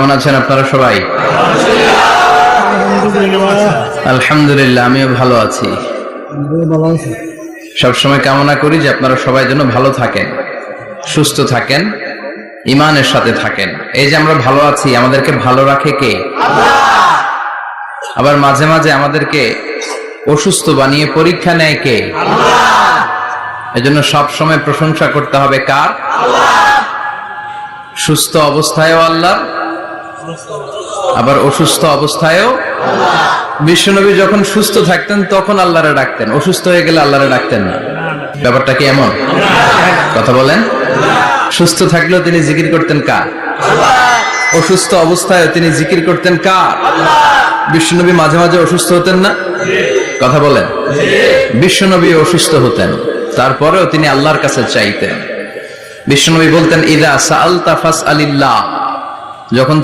কেমন আছেন আপনারা সবাই? আলহামদুলিল্লাহ, আমিও ভালো আছি। সবসময় কামনা করি যে আপনারা সবাই যেন ভালো থাকেন, সুস্থ থাকেন, ঈমানের সাথে থাকেন। এই যে আমরা ভালো আছি, আমাদেরকে ভালো রাখে কে? আবার মাঝে মাঝে আমাদেরকে অসুস্থ বানিয়ে পরীক্ষা নেয় কে? এজন্য সব সময় প্রশংসা করতে হবে কার? সুস্থ অবস্থায়ও আল্লাহ, আবার অসুস্থ অবস্থায়ও। বিশ্বনবী যখন সুস্থ থাকতেন তখন আল্লাহরে ডাকতেন, অসুস্থ হয়ে গেলে আল্লাহরে ডাকতেন না। ব্যাপারটা কি এমন? কথা বলেন। সুস্থ থাকলেও তিনি জিকির করতেন কার? অসুস্থ অবস্থায় তিনি জিকির করতেন কার? বিশ্বনবী মাঝে মাঝে অসুস্থ হতেন না? কথা বলেন। বিশ্বনবী অসুস্থ হতেন, তারপরেও তিনি আল্লাহর কাছে চাইতেন। বিশ্বনবী বলতেন, ইযা সাআলতা ফাসআলিল্লাহ, যখন